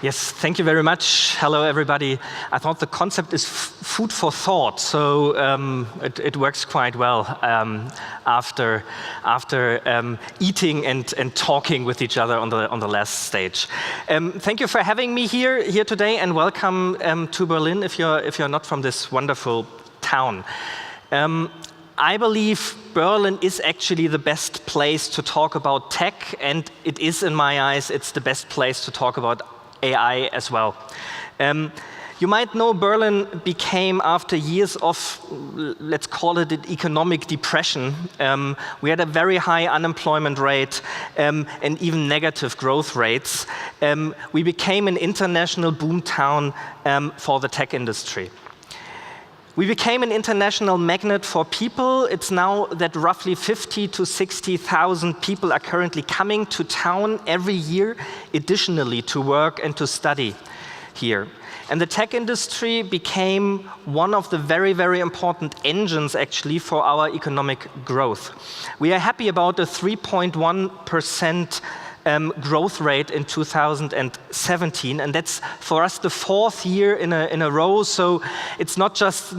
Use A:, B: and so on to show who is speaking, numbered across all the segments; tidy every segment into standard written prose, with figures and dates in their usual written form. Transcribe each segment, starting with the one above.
A: Yes, thank you very much. Hello, everybody. I thought the concept is food for thought, so it works quite well after eating and talking with each other on the last stage. Thank you for having me here today, and welcome to Berlin if you're not from this wonderful town. I believe Berlin is actually the best place to talk about tech, and it is, in my eyes, it's the best place to talk about AI as well. You might know Berlin became, after years of, let's call it an economic depression, we had a very high unemployment rate and even negative growth rates. We became an international boom town for the tech industry. We became an international magnet for people. It's now that roughly 50 to 60,000 people are currently coming to town every year, additionally to work and to study here. And the tech industry became one of the very, very important engines actually for our economic growth. We are happy about the 3.1% growth rate in 2017, and that's for us the fourth year in a row. So it's not just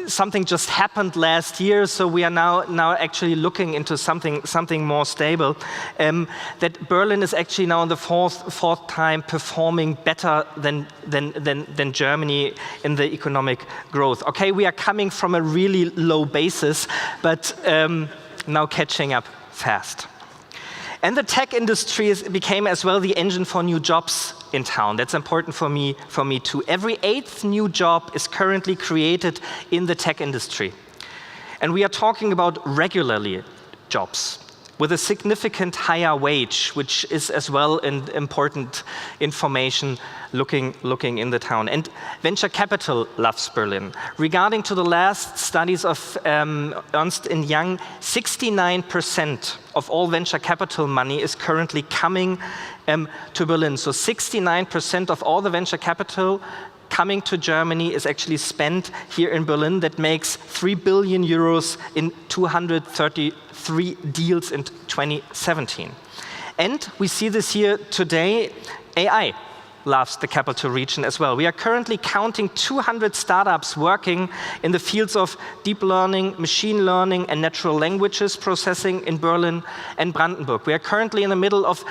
A: something just happened last year. So we are now actually looking into something more stable. That Berlin is actually now in the fourth time performing better than Germany in the economic growth. Okay, we are coming from a really low basis, but now catching up fast. And the tech industry became as well the engine for new jobs in town. That's important for me too. Every 8th new job is currently created in the tech industry. And we are talking about regularly jobs with a significant higher wage, which is as well an important information looking in the town. And venture capital loves Berlin. Regarding to the last studies of Ernst & Young, 69% of all venture capital money is currently coming to Berlin. So 69% of all the venture capital coming to Germany is actually spent here in Berlin. That makes 3 billion euros in 233 deals in 2017. And we see this here today, AI loves the capital region as well. We are currently counting 200 startups working in the fields of deep learning, machine learning, and natural languages processing in Berlin and Brandenburg. We are currently in the middle of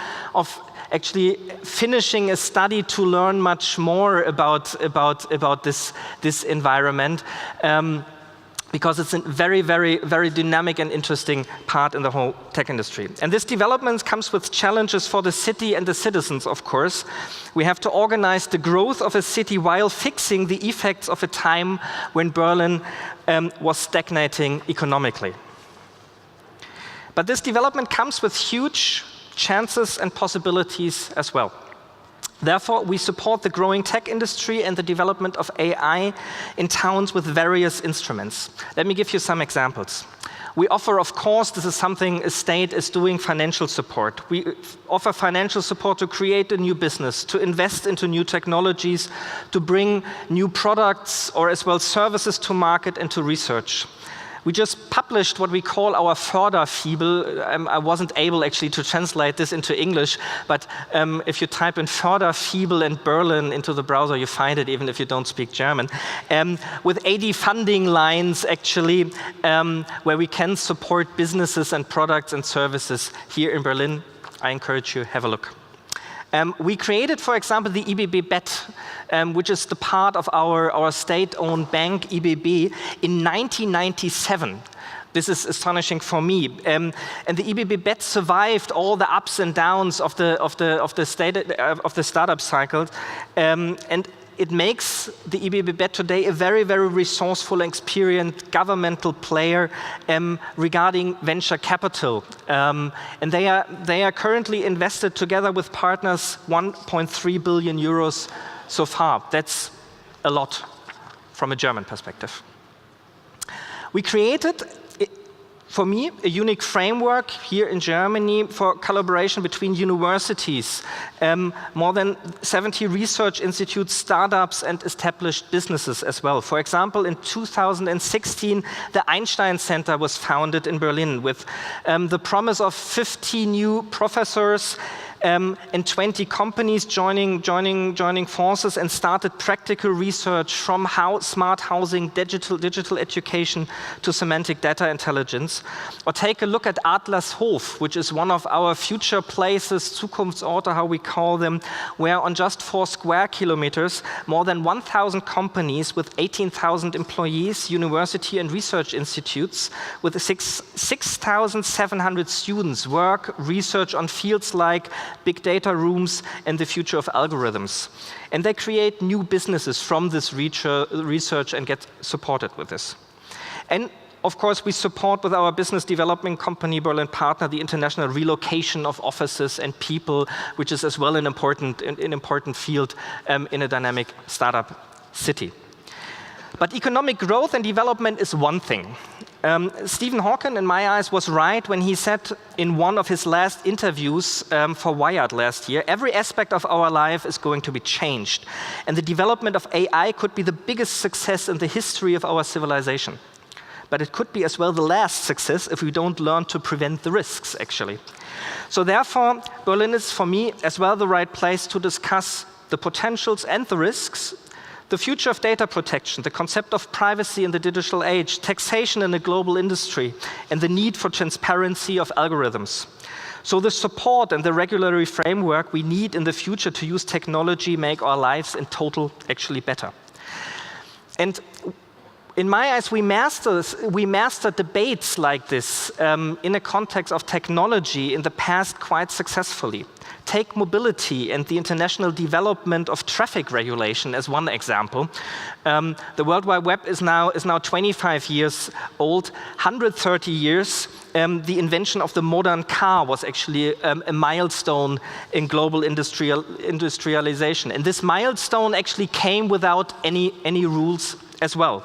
A: actually finishing a study to learn much more about this environment, because it's a very, very, very dynamic and interesting part in the whole tech industry. And this development comes with challenges for the city and the citizens, of course. We have to organize the growth of a city while fixing the effects of a time when Berlin was stagnating economically. But this development comes with huge chances and possibilities as well. Therefore, we support the growing tech industry and the development of AI in towns with various instruments. Let me give you some examples. We offer, of course, this is something a state is doing, financial support. We offer financial support to create a new business, to invest into new technologies, to bring new products or as well services to market and to research. We just published what we call our Förderfibel. I wasn't able actually to translate this into English, but if you type in Förderfibel and Berlin into the browser, you find it even if you don't speak German. With 80 funding lines actually, where we can support businesses and products and services here in Berlin. I encourage you, have a look. We created, for example, the IBB Bet, which is the part of our state-owned bank, IBB, in 1997. This is astonishing for me. And the IBB Bet survived all the ups and downs of the startup cycle, and it makes the IBB Bet today a very, very resourceful and experienced governmental player regarding venture capital. And they are currently invested together with partners 1.3 billion euros so far. That's a lot from a German perspective. We created, for me, a unique framework here in Germany for collaboration between universities, more than 70 research institutes, startups, and established businesses as well. For example, in 2016, the Einstein Center was founded in Berlin with the promise of 50 new professors and 20 companies joining forces and started practical research from smart housing, digital education to semantic data intelligence. Or take a look at Adlershof, which is one of our future places, Zukunftsorte, how we call them, where on just 4 square kilometers, more than 1,000 companies with 18,000 employees, university and research institutes, with 6,700 students work, research on fields like big data rooms and the future of algorithms. And they create new businesses from this research and get supported with this. And of course, we support with our business development company, Berlin Partner, the international relocation of offices and people, which is as well an important field in a dynamic startup city. But economic growth and development is one thing. Stephen Hawking, in my eyes, was right when he said in one of his last interviews for Wired last year, every aspect of our life is going to be changed. And the development of AI could be the biggest success in the history of our civilization. But it could be as well the last success if we don't learn to prevent the risks, actually. So therefore, Berlin is, for me, as well the right place to discuss the potentials and the risks, the future of data protection, the concept of privacy in the digital age, taxation in the global industry, and the need for transparency of algorithms. So the support and the regulatory framework we need in the future to use technology make our lives in total actually better. And in my eyes, we master debates like this in a context of technology in the past quite successfully. Take mobility and the international development of traffic regulation as one example. The World Wide Web is now 25 years old. 130 years, the invention of the modern car was actually a milestone in global industrialization. And this milestone actually came without any rules as well.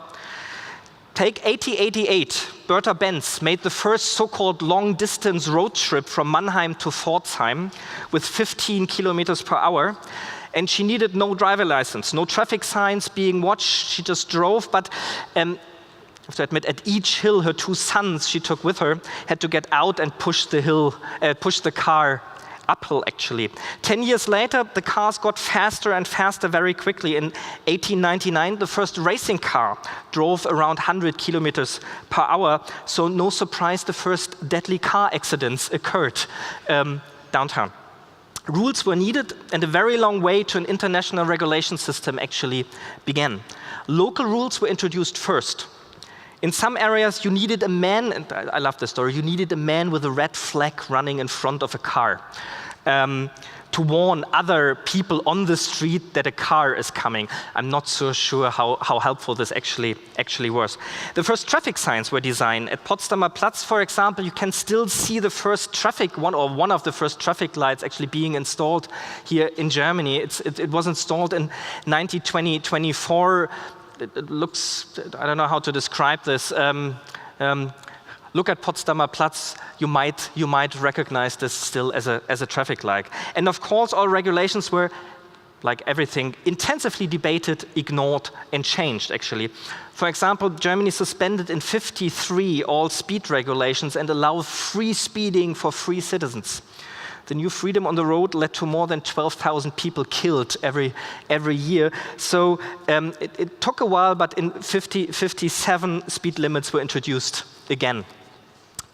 A: Take 1888, Bertha Benz made the first so-called long-distance road trip from Mannheim to Pforzheim with 15 kilometers per hour. And she needed no driver license, no traffic signs being watched. She just drove, but I have to admit, at each hill, her 2 sons she took with her had to get out and push the car uphill, actually. 10 years later, the cars got faster and faster very quickly. In 1899, the first racing car drove around 100 kilometers per hour. So no surprise, the first deadly car accidents occurred downtown. Rules were needed, and a very long way to an international regulation system actually began. Local rules were introduced first. In some areas, you needed a man, and I love this story, you needed a man with a red flag running in front of a car to warn other people on the street that a car is coming. I'm not so sure how helpful this actually was. The first traffic signs were designed. At Potsdamer Platz, for example, you can still see the first one of the first traffic lights actually being installed here in Germany. It was installed in 1924. It looks, I don't know how to describe this. Look at Potsdamer Platz. You might recognize this still as a traffic light. And of course, all regulations were, like everything, intensively debated, ignored, and changed, actually. For example, Germany suspended in 1953 all speed regulations and allowed free speeding for free citizens. The new freedom on the road led to more than 12,000 people killed every year. So it took a while, but in 1957, speed limits were introduced again.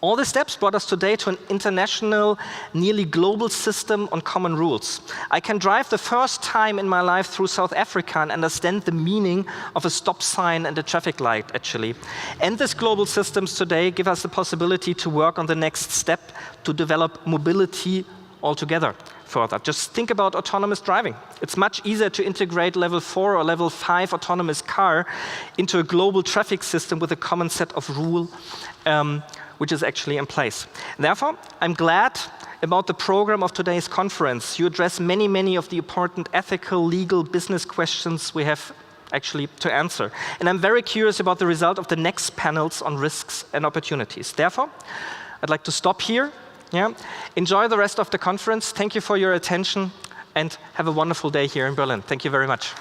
A: All the steps brought us today to an international, nearly global system on common rules. I can drive the first time in my life through South Africa and understand the meaning of a stop sign and a traffic light, actually. And these global systems today give us the possibility to work on the next step to develop mobility altogether further. Just think about autonomous driving. It's much easier to integrate level 4 or level 5 autonomous car into a global traffic system with a common set of rules, which is actually in place. Therefore, I'm glad about the program of today's conference. You address many of the important ethical, legal, business questions we have actually to answer. And I'm very curious about the result of the next panels on risks and opportunities. Therefore, I'd like to stop here. Enjoy the rest of the conference. Thank you for your attention, and have a wonderful day here in Berlin. Thank you very much.